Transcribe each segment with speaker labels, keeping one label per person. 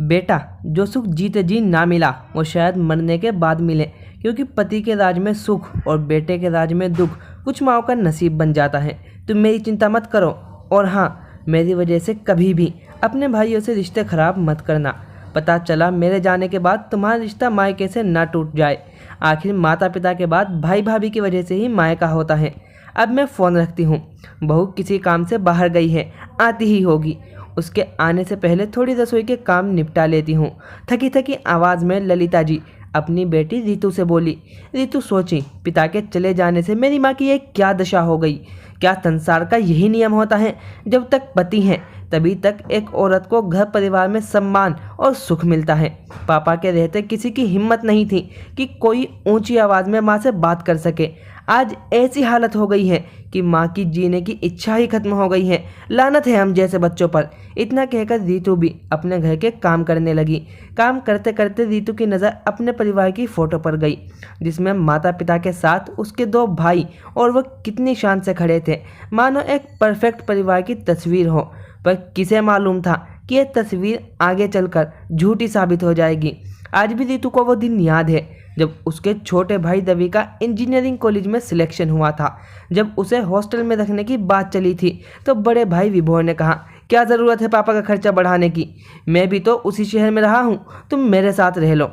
Speaker 1: बेटा, जो सुख जीते जी ना मिला वो शायद मरने के बाद मिले, क्योंकि पति के राज में सुख और बेटे के राज में दुख कुछ माओ का नसीब बन जाता है। तुम मेरी चिंता मत करो, और हाँ, मेरी वजह से कभी भी अपने भाइयों से रिश्ते खराब मत करना। पता चला मेरे जाने के बाद तुम्हारा रिश्ता मायके से ना टूट जाए। आखिर माता पिता के बाद भाई भाभी की वजह से ही मायका होता है। अब मैं फ़ोन रखती हूँ। बहू किसी काम से बाहर गई है, आती ही होगी। उसके आने से पहले थोड़ी रसोई के काम निपटा लेती हूँ। थकी थकी आवाज़ में ललिता जी अपनी बेटी रितु से बोली। रितु सोची, पिता के चले जाने से मेरी माँ की ये क्या दशा हो गई। क्या संसार का यही नियम होता है, जब तक पति हैं तभी तक एक औरत को घर परिवार में सम्मान और सुख मिलता है। पापा के रहते किसी की हिम्मत नहीं थी कि कोई ऊंची आवाज़ में माँ से बात कर सके। आज ऐसी हालत हो गई है कि माँ की जीने की इच्छा ही खत्म हो गई है। लानत है हम जैसे बच्चों पर। इतना कहकर रितु भी अपने घर के काम करने लगी। काम करते करते रितु की नज़र अपने परिवार की फ़ोटो पर गई, जिसमें माता पिता के साथ उसके 2 भाई और वह कितनी शान से खड़े थे, मानो एक परफेक्ट परिवार की तस्वीर हो। पर किसे मालूम था कि यह तस्वीर आगे चलकर झूठी साबित हो जाएगी। आज भी रितु को वो दिन याद है जब उसके छोटे भाई रवि का इंजीनियरिंग कॉलेज में सिलेक्शन हुआ था। जब उसे हॉस्टल में रखने की बात चली थी तो बड़े भाई विभोर ने कहा, क्या ज़रूरत है पापा का खर्चा बढ़ाने की, मैं भी तो उसी शहर में रहा हूँ, तुम मेरे साथ रह लो।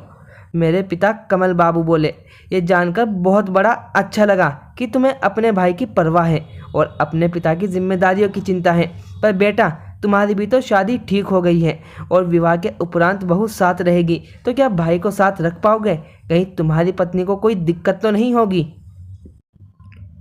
Speaker 1: मेरे पिता कमल बाबू बोले, ये जानकर बहुत बड़ा अच्छा लगा कि तुम्हें अपने भाई की परवाह है और अपने पिता की जिम्मेदारियों की चिंता है। पर बेटा, तुम्हारी भी तो शादी ठीक हो गई है और विवाह के उपरांत बहू साथ रहेगी, तो क्या भाई को साथ रख पाओगे? कहीं तुम्हारी पत्नी को कोई दिक्कत तो नहीं होगी?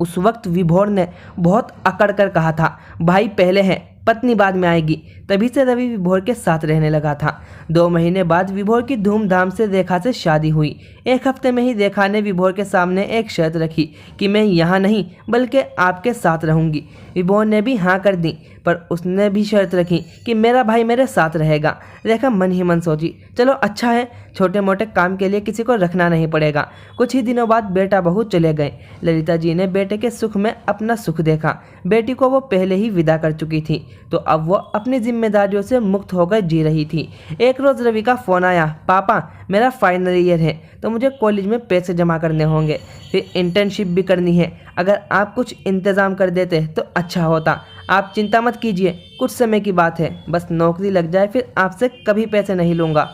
Speaker 1: उस वक्त विभोर ने बहुत अकड़ कर कहा था, भाई पहले है, पत्नी बाद में आएगी। तभी से रवि विभोर के साथ रहने लगा था। 2 महीने बाद विभोर की धूमधाम से रेखा से शादी हुई। 1 हफ्ते में ही रेखा ने विभोर के सामने एक शर्त रखी कि मैं यहाँ नहीं बल्कि आपके साथ रहूँगी। विभोर ने भी हाँ कर दी, पर उसने भी शर्त रखी कि मेरा भाई मेरे साथ रहेगा। रेखा मन ही मन सोची, चलो अच्छा है, छोटे मोटे काम के लिए किसी को रखना नहीं पड़ेगा। कुछ ही दिनों बाद बेटा बहू चले गए। ललिता जी ने बेटे के सुख में अपना सुख देखा। बेटी को वो पहले ही विदा कर चुकी थी, तो अब वो अपनी जिम्मेदारियों से मुक्त होकर जी रही थी। एक रोज़ रवि का फ़ोन आया, पापा मेरा फाइनल ईयर है तो मुझे कॉलेज में पैसे जमा करने होंगे, फिर इंटर्नशिप भी करनी है। अगर आप कुछ इंतज़ाम कर देते तो अच्छा होता। आप चिंता मत कीजिए, कुछ समय की बात है, बस नौकरी लग जाए फिर आपसे कभी पैसे नहीं लूँगा।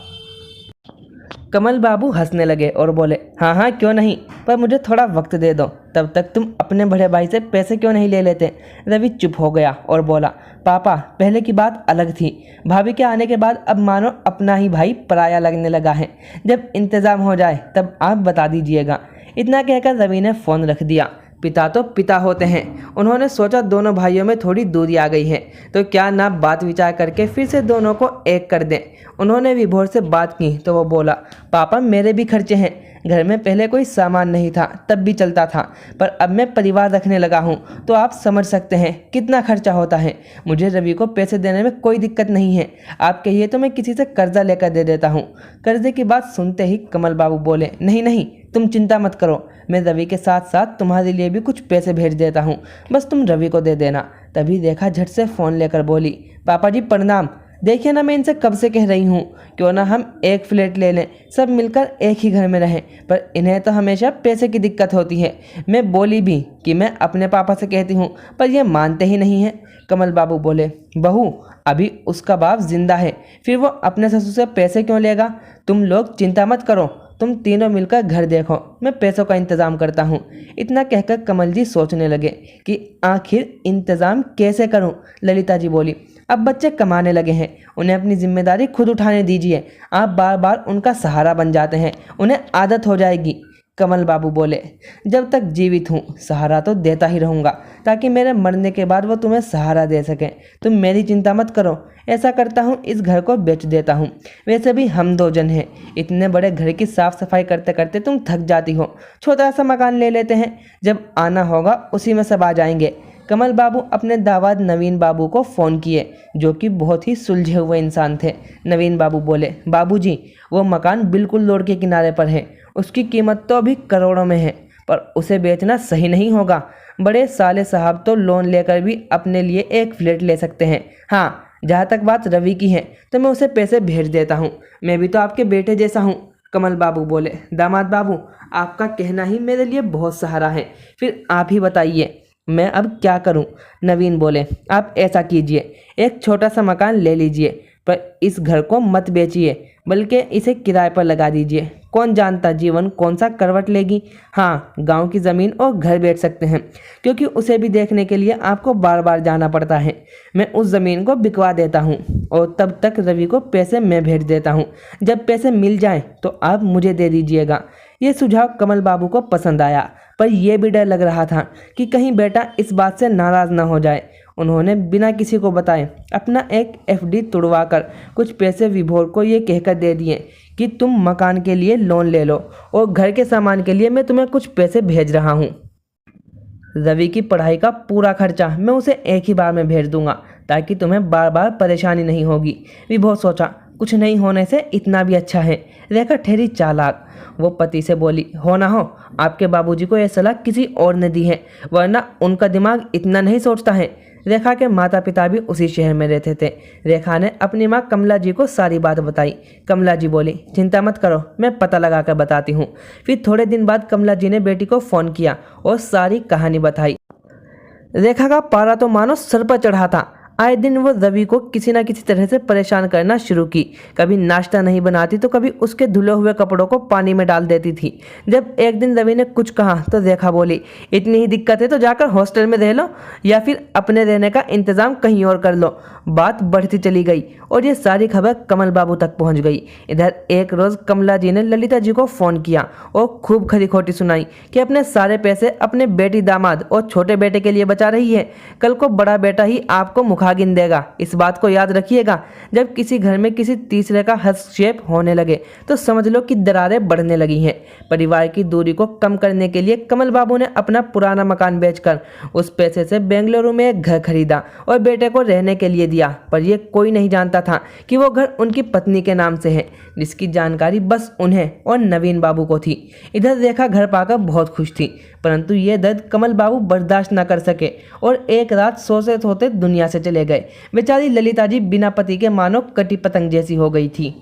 Speaker 1: कमल बाबू हंसने लगे और बोले, हाँ हाँ क्यों नहीं, पर मुझे थोड़ा वक्त दे दो, तब तक तुम अपने बड़े भाई से पैसे क्यों नहीं ले लेते। रवि चुप हो गया और बोला, पापा पहले की बात अलग थी, भाभी के आने के बाद अब मानो अपना ही भाई पराया लगने लगा है। जब इंतज़ाम हो जाए तब आप बता दीजिएगा। इतना कहकर रवि ने फ़ोन रख दिया। पिता तो पिता होते हैं। उन्होंने सोचा दोनों भाइयों में थोड़ी दूरी आ गई है तो क्या ना बात विचार करके फिर से दोनों को एक कर दें। उन्होंने विभोर से बात की तो वो बोला, पापा मेरे भी खर्चे हैं। घर में पहले कोई सामान नहीं था तब भी चलता था, पर अब मैं परिवार रखने लगा हूँ तो आप समझ सकते हैं कितना खर्चा होता है। मुझे रवि को पैसे देने में कोई दिक्कत नहीं है, आप कहिए तो मैं किसी से कर्जा लेकर दे देता हूँ। कर्जे की बात सुनते ही कमल बाबू बोले, नहीं नहीं तुम चिंता मत करो, मैं रवि के साथ साथ तुम्हारे लिए भी कुछ पैसे भेज देता हूँ, बस तुम रवि को दे देना। तभी रेखा झट से फ़ोन लेकर बोली, पापा जी प्रणाम। देखिए ना, मैं इनसे कब से कह रही हूँ क्यों ना हम एक फ्लैट ले लें, सब मिलकर एक ही घर में रहें, पर इन्हें तो हमेशा पैसे की दिक्कत होती है। मैं बोली भी कि मैं अपने पापा से कहती हूँ, पर ये मानते ही नहीं हैं। कमल बाबू बोले, बहू अभी उसका बाप जिंदा है, फिर वो अपने ससुर से पैसे क्यों लेगा। तुम लोग चिंता मत करो, तुम तीनों मिलकर घर देखो, मैं पैसों का इंतज़ाम करता हूँ। इतना कहकर कमल जी सोचने लगे कि आखिर इंतज़ाम कैसे करूँ। ललिता जी बोली, अब बच्चे कमाने लगे हैं, उन्हें अपनी जिम्मेदारी खुद उठाने दीजिए। आप बार बार उनका सहारा बन जाते हैं, उन्हें आदत हो जाएगी। कमल बाबू बोले, जब तक जीवित हूँ सहारा तो देता ही रहूँगा, ताकि मेरे मरने के बाद वो तुम्हें सहारा दे सकें। तुम मेरी चिंता मत करो, ऐसा करता हूँ इस घर को बेच देता हूँ। वैसे भी हम 2 जन हैं, इतने बड़े घर की साफ़ सफाई करते करते तुम थक जाती हो। छोटा सा मकान ले लेते हैं, जब आना होगा उसी में सब आ जाएंगे। कमल बाबू अपने दामाद नवीन बाबू को फ़ोन किए, जो कि बहुत ही सुलझे हुए इंसान थे। नवीन बाबू बोले, बाबूजी वो मकान बिल्कुल रोड के किनारे पर है, उसकी कीमत तो अभी करोड़ों में है, पर उसे बेचना सही नहीं होगा। बड़े साले साहब तो लोन लेकर भी अपने लिए एक फ्लैट ले सकते हैं। हाँ, जहाँ तक बात रवि की है तो मैं उसे पैसे भेज देता हूँ, मैं भी तो आपके बेटे जैसा हूँ। कमल बाबू बोले, दामाद बाबू आपका कहना ही मेरे लिए बहुत सहारा है, फिर आप ही बताइए मैं अब क्या करूं? नवीन बोले, आप ऐसा कीजिए, एक छोटा सा मकान ले लीजिए, पर इस घर को मत बेचिए, बल्कि इसे किराए पर लगा दीजिए। कौन जानता जीवन कौन सा करवट लेगी। हाँ, गांव की ज़मीन और घर बेच सकते हैं, क्योंकि उसे भी देखने के लिए आपको बार बार जाना पड़ता है। मैं उस ज़मीन को बिकवा देता हूँ और तब तक रवि को पैसे मैं भेज देता हूँ। जब पैसे मिल जाएं तो आप मुझे दे दीजिएगा। ये सुझाव कमल बाबू को पसंद आया, पर यह भी डर लग रहा था कि कहीं बेटा इस बात से नाराज़ न हो जाए। उन्होंने बिना किसी को बताए अपना एक एफडी तुड़वाकर कुछ पैसे विभोर को ये कहकर दे दिए कि तुम मकान के लिए लोन ले लो और घर के सामान के लिए मैं तुम्हें कुछ पैसे भेज रहा हूँ। रवि की पढ़ाई का पूरा खर्चा मैं उसे एक ही बार में भेज दूंगा, ताकि तुम्हें बार बार परेशानी नहीं होगी। विभोर सोचा, कुछ नहीं होने से इतना भी अच्छा है। रेखा ठहरी चालाक। वो पति से बोली, हो ना हो आपके बाबूजी को यह सलाह किसी और ने दी है, वरना उनका दिमाग इतना नहीं सोचता है। रेखा के माता पिता भी उसी शहर में रहते थे। रेखा ने अपनी माँ कमला जी को सारी बात बताई। कमला जी बोली, चिंता मत करो, मैं पता लगा कर बताती हूँ। फिर थोड़े दिन बाद कमला जी ने बेटी को फ़ोन किया और सारी कहानी बताई। रेखा का पारा तो मानो सर पर चढ़ा था। आए दिन वो रवि को किसी न किसी तरह से परेशान करना शुरू की। कभी नाश्ता नहीं बनाती तो कभी उसके धुले हुए कपड़ों को पानी में डाल देती थी। जब एक दिन रवि ने कुछ कहा तो रेखा बोली, इतनी ही दिक्कत है तो जाकर हॉस्टल में रह लो या फिर अपने रहने का इंतजाम कहीं और कर लो। बात बढ़ती चली गई और ये सारी खबर कमल बाबू तक पहुंच गई। इधर एक रोज़ कमला जी ने ललिता जी को फ़ोन किया और खूब खरी खोटी सुनाई कि अपने सारे पैसे अपने बेटी दामाद और छोटे बेटे के लिए बचा रही है। कल को बड़ा बेटा ही आपको मुखागिन देगा, इस बात को याद रखिएगा। जब किसी घर में किसी तीसरे का हस्तक्षेप होने लगे तो समझ लो कि दरारें बढ़ने लगी हैं। परिवार की दूरी को कम करने के लिए कमल बाबू ने अपना पुराना मकान बेचकर उस पैसे से बेंगलुरु में एक घर खरीदा और बेटे को रहने के लिए दिया। पर यह कोई नहीं जानता था कि वो घर उनकी पत्नी के नाम से है, जिसकी जानकारी बस उन्हें और नवीन बाबू को थी। इधर रेखा घर पाकर बहुत खुश थी, परंतु ये दर्द कमल बाबू बर्दाश्त न कर सके और एक रात सोते सोते दुनिया से चले गए। बेचारी ललिता जी बिना पति के मानो कटी पतंग जैसी हो गई थी।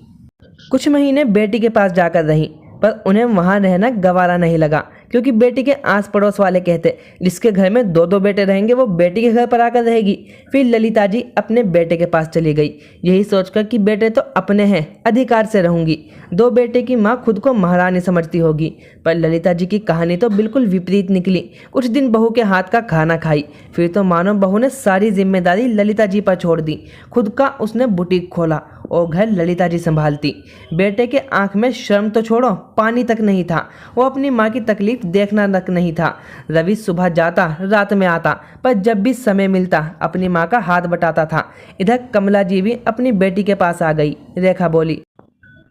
Speaker 1: कुछ महीने बेटी के पास जाकर रही, पर उन्हें वहाँ रहना गवारा नहीं लगा, क्योंकि बेटी के आस पड़ोस वाले कहते जिसके घर में दो दो बेटे रहेंगे वो बेटी के घर पर आकर रहेगी। फिर ललिता जी अपने बेटे के पास चली गई, यही सोचकर कि बेटे तो अपने हैं, अधिकार से रहूंगी। दो बेटे की माँ खुद को महारानी समझती होगी, पर ललिता जी की कहानी तो बिल्कुल विपरीत निकली। कुछ दिन बहू के हाथ का खाना खाई, फिर तो मानो बहू ने सारी जिम्मेदारी ललिता जी पर छोड़ दी। खुद का उसने बुटीक खोला और घर ललिता जी संभालती। बेटे के आंख में शर्म तो छोड़ो, पानी तक नहीं था। वो अपनी माँ की तकलीफ देखना तक नहीं था। रवि सुबह जाता रात में आता, पर जब भी समय मिलता अपनी माँ का हाथ बटाता था। इधर कमला जी भी अपनी बेटी के पास आ गई। रेखा बोली,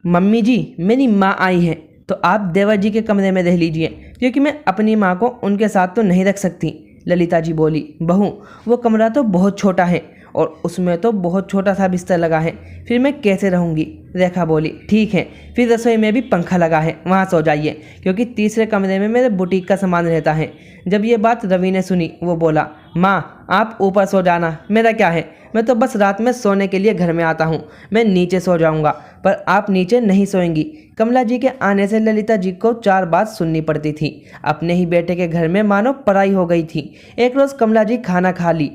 Speaker 1: मम्मी जी मेरी माँ आई है तो आप देवर जी के कमरे में रह लीजिए, क्योंकि मैं अपनी माँ को उनके साथ तो नहीं रख सकती। ललिता जी बोली, बहू वो कमरा तो बहुत छोटा है और उसमें तो बहुत छोटा सा बिस्तर लगा है, फिर मैं कैसे रहूँगी। रेखा बोली, ठीक है, फिर रसोई में भी पंखा लगा है, वहाँ सो जाइए, क्योंकि तीसरे कमरे में मेरे बुटीक का सामान रहता है। जब ये बात रवि ने सुनी वो बोला, माँ आप ऊपर सो जाना, मेरा क्या है, मैं तो बस रात में सोने के लिए घर में आता हूँ, मैं नीचे सो जाऊँगा, पर आप नीचे नहीं सोएंगी। कमला जी के आने से ललिता जी को चार बात सुननी पड़ती थी। अपने ही बेटे के घर में मानो पराई हो गई थी। एक रोज़ कमला जी खाना खा ली।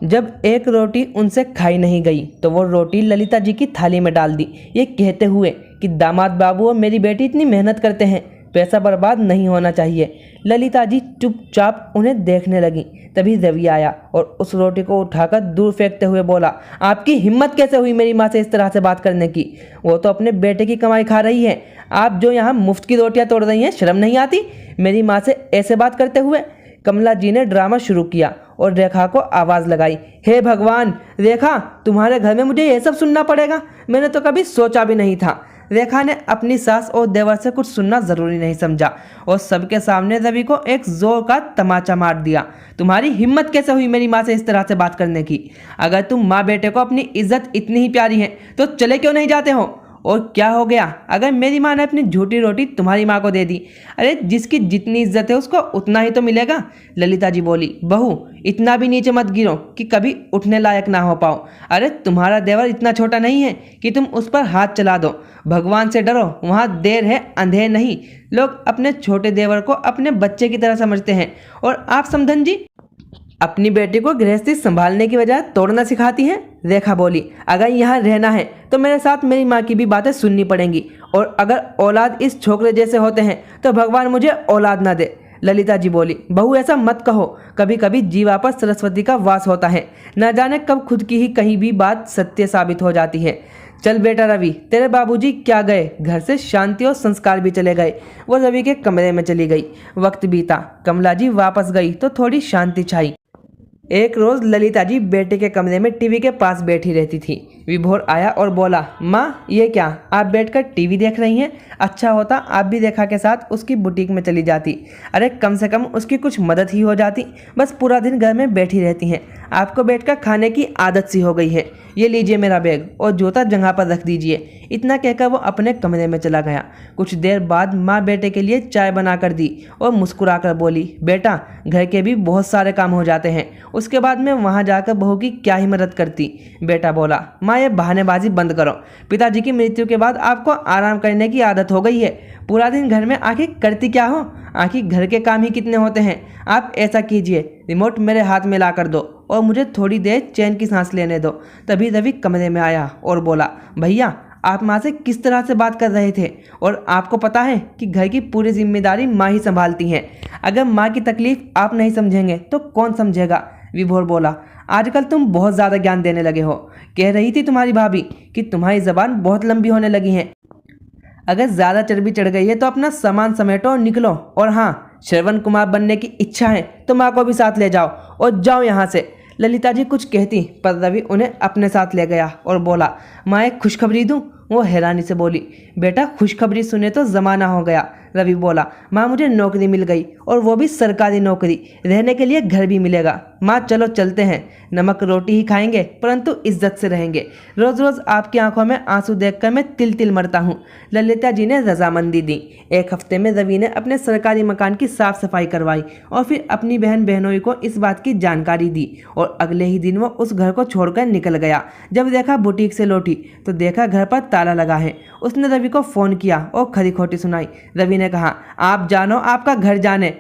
Speaker 1: जब एक रोटी उनसे खाई नहीं गई तो वो रोटी ललिता जी की थाली में डाल दी, ये कहते हुए कि दामाद बाबू और मेरी बेटी इतनी मेहनत करते हैं, पैसा बर्बाद नहीं होना चाहिए। ललिता जी चुपचाप उन्हें देखने लगी। तभी रवि आया और उस रोटी को उठाकर दूर फेंकते हुए बोला, आपकी हिम्मत कैसे हुई मेरी माँ से इस तरह से बात करने की? वो तो अपने बेटे की कमाई खा रही है, आप जो यहाँ मुफ्त की रोटियाँ तोड़ रही हैं, शर्म नहीं आती मेरी माँ से ऐसे बात करते हुए? कमला जी ने ड्रामा शुरू किया और रेखा को आवाज़ लगाई, हे भगवान रेखा, तुम्हारे घर में मुझे ये सब सुनना पड़ेगा, मैंने तो कभी सोचा भी नहीं था। रेखा ने अपनी सास और देवर से कुछ सुनना ज़रूरी नहीं समझा और सबके सामने रवि को एक जोर का तमाचा मार दिया। तुम्हारी हिम्मत कैसे हुई मेरी माँ से इस तरह से बात करने की? अगर तुम माँ बेटे को अपनी इज्जत इतनी ही प्यारी है तो चले क्यों नहीं जाते हो और क्या हो गया अगर मेरी माँ ने अपनी झूठी रोटी तुम्हारी माँ को दे दी? अरे जिसकी जितनी इज्जत है उसको उतना ही तो मिलेगा। ललिता जी बोली, बहू इतना भी नीचे मत गिरो कि कभी उठने लायक ना हो पाओ। अरे तुम्हारा देवर इतना छोटा नहीं है कि तुम उस पर हाथ चला दो। भगवान से डरो, वहाँ देर है अंधेर नहीं। लोग अपने छोटे देवर को अपने बच्चे की तरह समझते हैं और आप समधन जी अपनी बेटी को गृहस्थी संभालने की बजाय तोड़ना सिखाती हैं। रेखा बोली, अगर यहाँ रहना है तो मेरे साथ मेरी माँ की भी बातें सुननी पड़ेंगी, और अगर औलाद इस छोकरे जैसे होते हैं तो भगवान मुझे औलाद ना दे। ललिता जी बोली, बहू ऐसा मत कहो, कभी कभी जीवा पर सरस्वती का वास होता है, न जाने कब खुद की ही कहीं भी बात सत्य साबित हो जाती है। चल बेटा रवि, तेरे बाबूजी क्या गए, घर से शांति और संस्कार भी चले गए। वो रवि के कमरे में चली गई। वक्त बीता, कमला जी वापस गई तो थोड़ी शांति छाई। एक रोज ललिता जी बेटे के कमरे में टीवी के पास बैठी रहती थी। विभोर आया और बोला, माँ ये क्या, आप बैठकर टीवी देख रही हैं? अच्छा होता आप भी रेखा के साथ उसकी बुटीक में चली जाती। अरे कम से कम उसकी कुछ मदद ही हो जाती। बस पूरा दिन घर में बैठी रहती हैं। आपको बैठकर खाने की आदत सी हो गई है। ये लीजिए मेरा बैग और जूता जगह पर रख दीजिए। इतना कहकर वो अपने कमरे में चला गया। कुछ देर बाद माँ बेटे के लिए चाय बनाकर दी और मुस्कुराकर बोली, बेटा घर के भी बहुत सारे काम हो जाते हैं, उसके बाद में वहाँ जाकर बहू की क्या ही मदद करती। बेटा बोला, माँ ये बहानेबाजी बंद करो। पिताजी की मृत्यु के बाद आपको आराम करने की आदत हो गई है। पूरा दिन घर में आखिर करती क्या हो? आखिर घर के काम ही कितने होते हैं। आप ऐसा कीजिए, रिमोट मेरे हाथ में ला कर दो और मुझे थोड़ी देर चैन की सांस लेने दो। तभी रवि कमरे में आया और बोला, भैया आप माँ से किस तरह से बात कर रहे थे? और आपको पता है कि घर की पूरी जिम्मेदारी माँ ही संभालती हैं। अगर माँ की तकलीफ आप नहीं समझेंगे तो कौन समझेगा? विभोर बोला, आजकल तुम बहुत ज़्यादा ज्ञान देने लगे हो। कह रही थी तुम्हारी भाभी कि तुम्हारी ज़बान बहुत लंबी होने लगी है। अगर ज़्यादा चर्बी चढ़ गई है तो अपना सामान समेटो और निकलो। और हाँ, श्रवण कुमार बनने की इच्छा है तो माँ को भी साथ ले जाओ और जाओ यहाँ से। ललिता जी कुछ कहती पर रवि उन्हें अपने साथ ले गया और बोला, माँ एक खुशखबरी दूँ? वो हैरानी से बोली, बेटा खुशखबरी सुने तो ज़माना हो गया। रवि बोला, माँ मुझे नौकरी मिल गई और वो भी सरकारी नौकरी, रहने के लिए घर भी मिलेगा। माँ चलो चलते हैं, नमक रोटी ही खाएंगे परंतु इज्जत से रहेंगे। रोज़ रोज़ आपकी आंखों में आंसू देखकर मैं तिल तिल मरता हूँ। ललिता जी ने रजामंदी दी। एक हफ्ते में रवि ने अपने सरकारी मकान की साफ सफाई करवाई और फिर अपनी बहन बहनोई को इस बात की जानकारी दी और अगले ही दिन वो उस घर को छोड़कर निकल गया। जब देखा बुटीक से लौटी तो देखा घर पर ताला लगा है। उसने रवि को फ़ोन किया और खरी खोटी सुनाई। रवि ने कहा, आप जानो आपका घर जाने,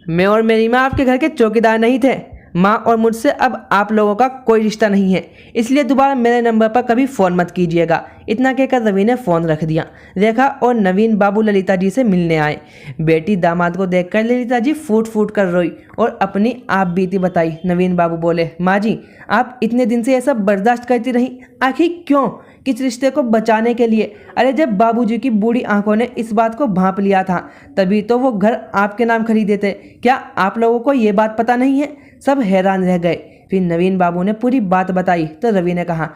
Speaker 1: मैं और मेरी माँ आपके घर के चौकीदार नहीं थे। माँ और मुझसे अब आप लोगों का कोई रिश्ता नहीं है, इसलिए दोबारा मेरे नंबर पर कभी फ़ोन मत कीजिएगा। इतना कहकर रवि ने फ़ोन रख दिया। रेखा और नवीन बाबू ललिता जी से मिलने आए। बेटी दामाद को देखकर ललिता जी फूट फूट कर रोई और अपनी आप बीती बताई। नवीन बाबू बोले, माँ जी आप इतने दिन से ऐसा बर्दाश्त करती रही, आखिर क्यों? किस रिश्ते को बचाने के लिए? अरे जब बाबूजी की बूढ़ी आंखों ने इस बात को भांप लिया था तभी तो वो घर आपके नाम खरीदे थे। क्या आप लोगों को ये बात पता नहीं है? सब हैरान रह गए। फिर नवीन बाबू ने पूरी बात बताई तो रवि ने कहा,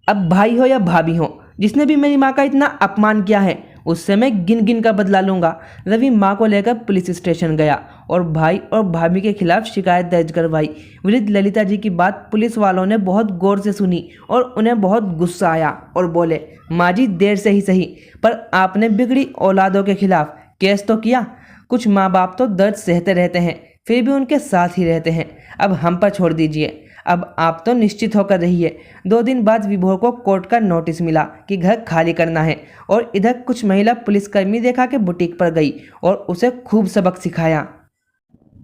Speaker 1: अब भाई हो या भाभी हो, जिसने भी मेरी माँ का इतना अपमान किया है उससे मैं गिन गिन का बदला लूंगा। रवि माँ को लेकर पुलिस स्टेशन गया और भाई और भाभी के खिलाफ शिकायत दर्ज करवाई। वृद्ध ललिता जी की बात पुलिस वालों ने बहुत गौर से सुनी और उन्हें बहुत गुस्सा आया और बोले, माँ जी देर से ही सही, पर आपने बिगड़ी औलादों के खिलाफ केस तो किया। कुछ माँ बाप तो दर्द सहते रहते हैं फिर भी उनके साथ ही रहते हैं। अब हम पर छोड़ दीजिए, अब आप तो निश्चित होकर रहिए। 2 दिन बाद विभोर को कोर्ट का नोटिस मिला कि घर खाली करना है और इधर कुछ महिला पुलिसकर्मी रेखा के बुटीक पर गई और उसे खूब सबक सिखाया।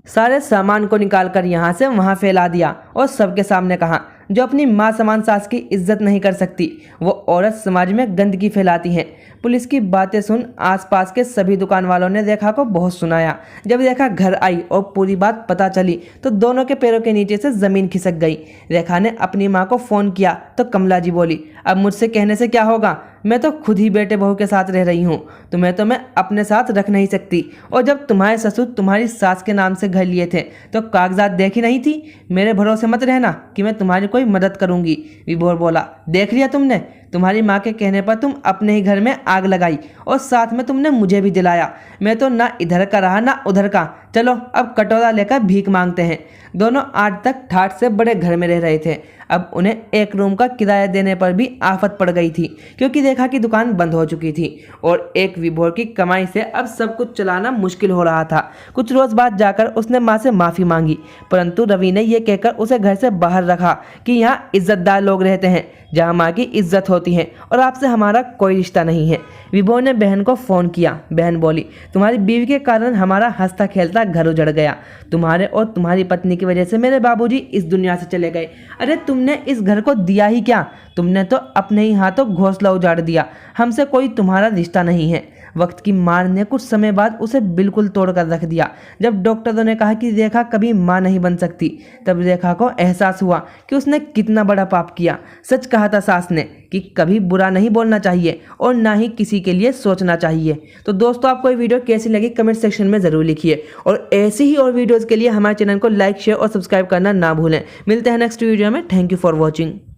Speaker 1: सारे सामान को निकालकर यहाँ से वहाँ फैला दिया और सबके सामने कहा, जो अपनी माँ समान सास की इज्जत नहीं कर सकती वो औरत समाज में गंदगी फैलाती है। पुलिस की बातें सुन आसपास के सभी दुकान वालों ने रेखा को बहुत सुनाया। जब रेखा घर आई और पूरी बात पता चली तो दोनों के पैरों के नीचे से ज़मीन खिसक गई। रेखा ने अपनी माँ को फ़ोन किया तो कमला जी बोली, अब मुझसे कहने से क्या होगा, मैं तो खुद ही बेटे बहू के साथ रह रही हूँ, तुम्हें तो मैं अपने साथ रख नहीं सकती। और जब तुम्हारे ससुर तुम्हारी सास के नाम से घर लिए थे तो कागजात देखी नहीं थी? मेरे भरोसे मत रहना कि मैं तुम्हारी कोई मदद करूँगी। विभोर बोला, देख लिया तुमने, तुम्हारी माँ के कहने पर तुम अपने ही घर में आग लगाई और साथ में तुमने मुझे भी जलाया। मैं तो ना इधर का रहा ना उधर का। चलो अब कटोरा लेकर भीख मांगते हैं। दोनों आज तक ठाठ से बड़े घर में रह रहे थे। अब उन्हें एक रूम का किराया देने पर भी आफत पड़ गई थी, क्योंकि रेखा की दुकान बंद हो चुकी थी और एक विभोर की कमाई से अब सब कुछ चलाना मुश्किल हो रहा था। कुछ रोज बाद जाकर उसने माँ से माफ़ी मांगी, परंतु रवि ने यह कहकर उसे घर से बाहर रखा कि यहाँ इज्जतदार लोग रहते हैं, जहाँ माँ की इज्जत होती है और आपसे हमारा कोई रिश्ता नहीं है। विभोर ने बहन को फ़ोन किया। बहन बोली, तुम्हारी बीवी के कारण हमारा हंसता खेलता घर उजड़ गया। तुम्हारे और तुम्हारी पत्नी की वजह से मेरे बाबूजी इस दुनिया से चले गए। अरे तुमने इस घर को दिया ही क्या? तुमने तो अपने ही हाथों घोंसला उजाड़ दिया। हमसे कोई तुम्हारा रिश्ता नहीं है। वक्त की मार ने कुछ समय बाद उसे बिल्कुल तोड़कर रख दिया। जब डॉक्टरों ने कहा कि रेखा कभी माँ नहीं बन सकती, तब रेखा को एहसास हुआ कि उसने कितना बड़ा पाप किया। सच कहा था सास ने कि कभी बुरा नहीं बोलना चाहिए और ना ही किसी के लिए सोचना चाहिए। तो दोस्तों, आपको ये वीडियो कैसी लगी कमेंट सेक्शन में ज़रूर लिखिए और ऐसी ही और वीडियोज़ के लिए हमारे चैनल को लाइक शेयर और सब्सक्राइब करना ना भूलें। मिलते हैं नेक्स्ट वीडियो में। Thank you for watching.